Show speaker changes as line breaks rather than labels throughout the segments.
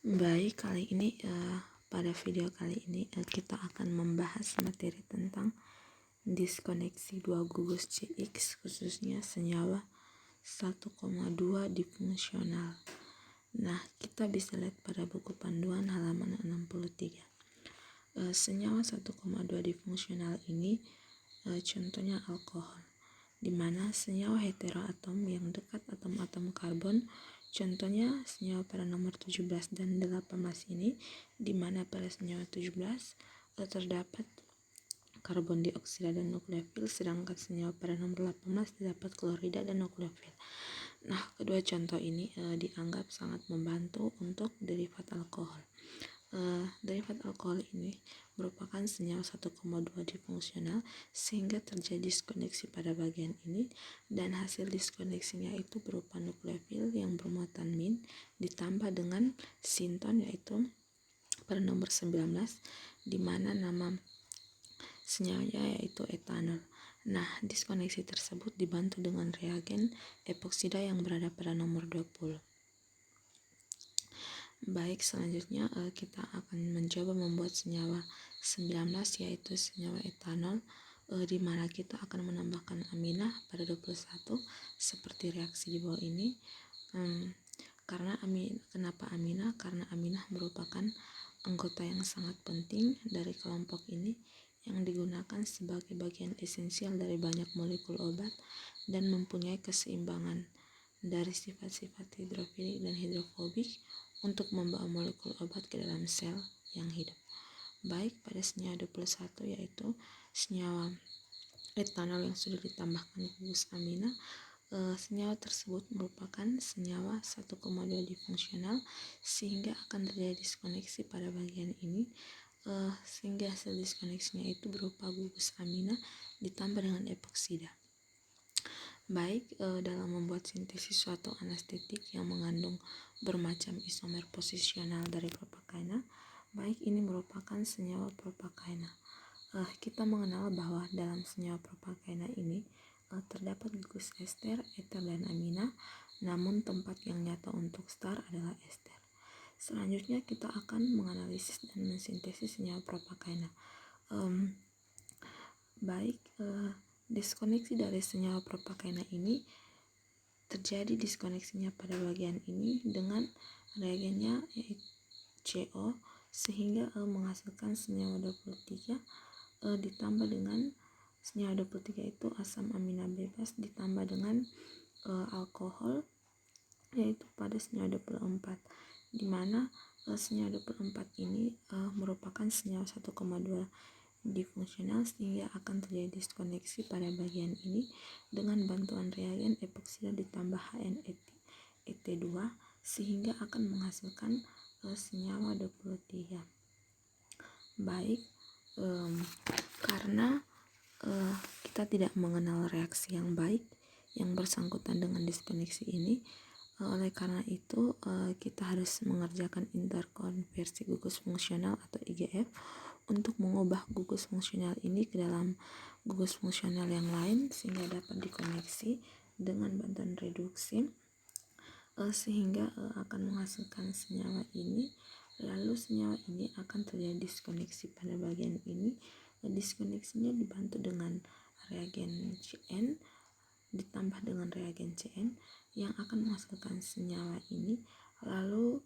Baik, pada video kali ini kita akan membahas materi tentang diskoneksi dua gugus CX, khususnya senyawa 1,2 difungsional. Nah, kita bisa lihat pada buku panduan halaman 63. Senyawa 1,2 difungsional ini contohnya alkohol, di mana senyawa heteroatom yang dekat atom-atom karbon, contohnya senyawa pada nomor 17 dan 18 ini, di mana pada senyawa 17 terdapat karbon dioksida dan nukleofil, sedangkan senyawa pada nomor 18 terdapat klorida dan nukleofil. Nah, kedua contoh ini dianggap sangat membantu untuk derivat alkohol. Derivat alkohol ini merupakan senyawa 1,2 difungsional sehingga terjadi diskoneksi pada bagian ini, dan hasil diskoneksinya itu berupa nukleofil yang bermuatan min ditambah dengan sinton yaitu pada nomor 19, di mana nama senyawanya yaitu etanol. Nah, diskoneksi tersebut dibantu dengan reagen epoksida yang berada pada nomor 20. Baik, selanjutnya kita akan mencoba membuat senyawa 19 yaitu senyawa etanol, di mana kita akan menambahkan aminah pada 21 seperti reaksi di bawah ini. Kenapa aminah? Karena aminah merupakan anggota yang sangat penting dari kelompok ini yang digunakan sebagai bagian esensial dari banyak molekul obat dan mempunyai keseimbangan dari sifat-sifat hidrofilik dan hidrofobik untuk membawa molekul obat ke dalam sel yang hidup. Baik, pada senyawa 21 yaitu senyawa etanol yang sudah ditambahkan gugus aminah, senyawa tersebut merupakan senyawa 1,2 difungsional sehingga akan terjadi diskoneksi pada bagian ini, sehingga hasil diskoneksinya itu berupa gugus aminah ditambah dengan epoksida. Baik, dalam membuat sintesis suatu anestetik yang mengandung bermacam isomer posisional dari propakaina, baik ini merupakan senyawa propakaina. Kita mengenal bahwa dalam senyawa propakaina ini terdapat gugus ester, eter, dan amina, namun tempat yang nyata untuk star adalah ester. Selanjutnya kita akan menganalisis dan mensintesis senyawa propakaina. Diskoneksi dari senyawa propakaina ini terjadi diskoneksinya pada bagian ini dengan reagennya yaitu CO, sehingga menghasilkan senyawa 23 ditambah dengan senyawa 23 itu asam amina bebas ditambah dengan alkohol yaitu pada senyawa 24, di mana senyawa 24 ini merupakan senyawa 1,2 difungsional sehingga akan terjadi diskoneksi pada bagian ini dengan bantuan reagen epoksida ditambah HNET2 sehingga akan menghasilkan senyawa 23. Baik, karena kita tidak mengenal reaksi yang baik yang bersangkutan dengan diskoneksi ini, oleh karena itu kita harus mengerjakan interkonversi gugus fungsional atau IGF untuk mengubah gugus fungsional ini ke dalam gugus fungsional yang lain sehingga dapat dikoneksi dengan bantuan reduksi, sehingga akan menghasilkan senyawa ini. Lalu senyawa ini akan terjadi diskoneksi pada bagian ini. Diskoneksinya dibantu dengan reagen Cn ditambah dengan reagen Cn yang akan menghasilkan senyawa ini. Lalu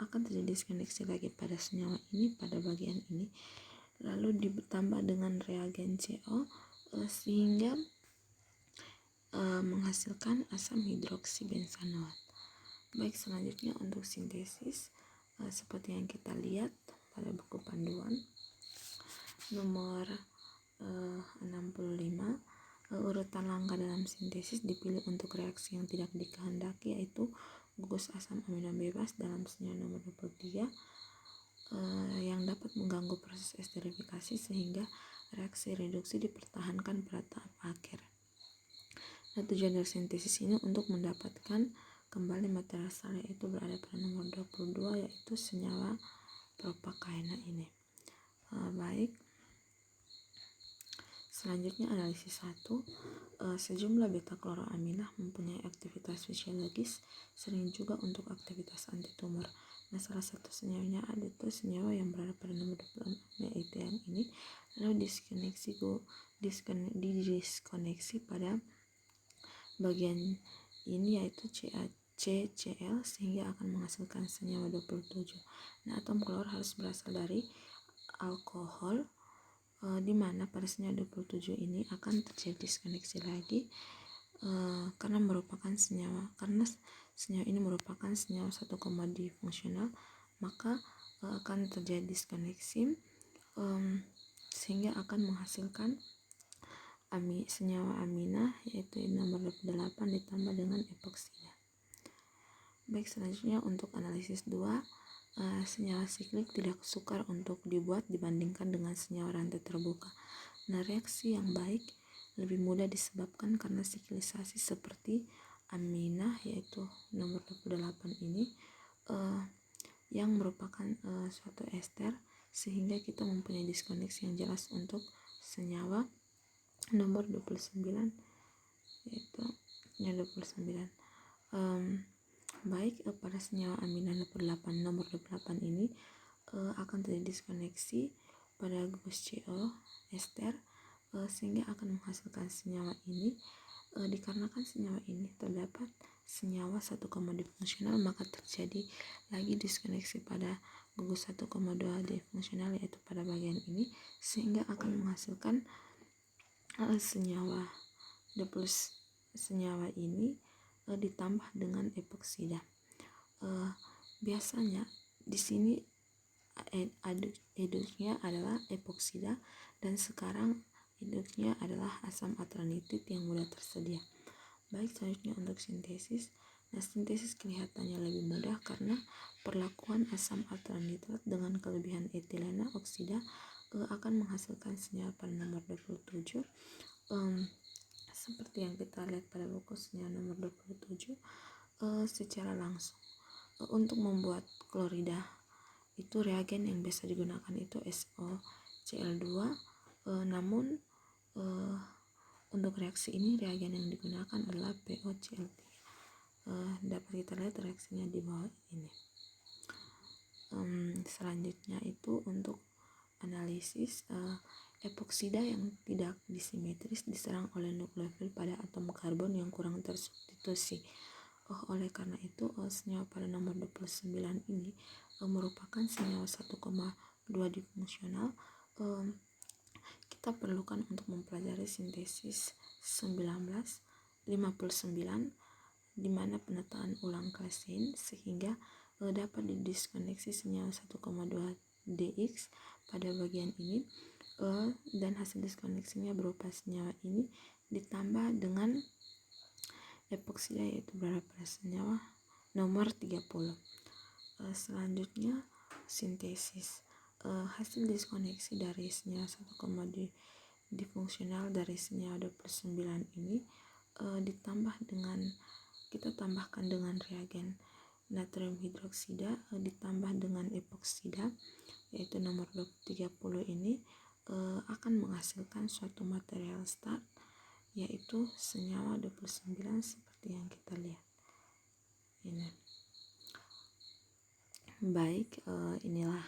akan terjadi diskoneksi lagi pada senyawa ini pada bagian ini, lalu ditambah dengan reagen CO sehingga menghasilkan asam hidroksibensanoat. Baik, selanjutnya untuk sintesis seperti yang kita lihat pada buku panduan nomor 65, urutan langkah dalam sintesis dipilih untuk reaksi yang tidak dikehendaki yaitu gugus asam amino bebas dalam senyawa nomor 23 yang dapat mengganggu proses esterifikasi sehingga reaksi reduksi dipertahankan pada tahap akhir. Nah, tujuan dari sintesis ini untuk mendapatkan kembali materi asal yaitu berada pada nomor 22 yaitu senyawa propakaina ini. Baik, selanjutnya analisis 1. Sejumlah beta-kloroaminah mempunyai aktivitas fisiologis, sering juga untuk aktivitas antitumor. Nah, salah satu senyawanya ada tuh senyawa yang berada pada nomor 26, yaitu yang ini. Lalu diskoneksi pada bagian ini, yaitu CCl, sehingga akan menghasilkan senyawa 27. Nah, atom klor harus berasal dari alkohol, di mana pada senyawa 27 ini akan terjadi diskoneksi lagi, karena senyawa ini merupakan senyawa 1, difungsional, maka akan terjadi diskoneksi, sehingga akan menghasilkan senyawa amina, yaitu nomor 28 ditambah dengan epoksida. Baik, selanjutnya untuk analisis 2, senyawa siklik tidak sukar untuk dibuat dibandingkan dengan senyawa rantai terbuka. Nah, reaksi yang baik lebih mudah disebabkan karena siklisasi seperti amina, yaitu nomor 28 ini, yang merupakan suatu ester, sehingga kita mempunyai diskoneksi yang jelas untuk senyawa nomor 29, yaitu senyawa 29. Baik, pada senyawa amina nomor 28 ini akan terjadi diskoneksi pada gugus CO ester, sehingga akan menghasilkan senyawa ini. Dikarenakan senyawa ini terdapat senyawa 1, difungsional, maka terjadi lagi diskoneksi pada gugus 1,2 difungsional, yaitu pada bagian ini, sehingga akan menghasilkan senyawa ini ditambah dengan epoksida. Biasanya di sini eduknya adalah epoksida, dan sekarang eduknya adalah asam atranitid yang mudah tersedia. Baik, selanjutnya untuk sintesis. Nah, sintesis kelihatannya lebih mudah karena perlakuan asam atranitrat dengan kelebihan etilena oksida akan menghasilkan senyawa pada nomor 27, seperti yang kita lihat pada buku senyawa nomor 27 secara langsung. Untuk membuat klorida itu reagen yang biasa digunakan itu SOCl2, namun untuk reaksi ini reagen yang digunakan adalah POCl3. Dapat kita lihat reaksinya di bawah ini. Selanjutnya itu untuk analisis epoksida yang tidak disimetris diserang oleh nukleofil pada atom karbon yang kurang tersubstitusi. Oleh karena itu senyawa pada nomor 29 ini merupakan senyawa 1,2 difungsional. Kita perlukan untuk mempelajari sintesis 1959, di mana penataan ulang klesein, sehingga dapat didiskoneksi senyawa 1,2 DX pada bagian ini, dan hasil diskoneksinya berupa senyawa ini ditambah dengan epoksida, yaitu berada pada senyawa nomor 30. Selanjutnya sintesis. Hasil diskoneksi dari senyawa 1, difungsional dari senyawa 29 ini kita tambahkan dengan reagen natrium hidroksida ditambah dengan epoksida, yaitu nomor 30 ini, akan menghasilkan suatu material start, yaitu senyawa 29 seperti yang kita lihat ini. Baik, inilah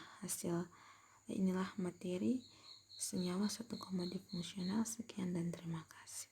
materi senyawa 1, difungsional. Sekian dan terima kasih.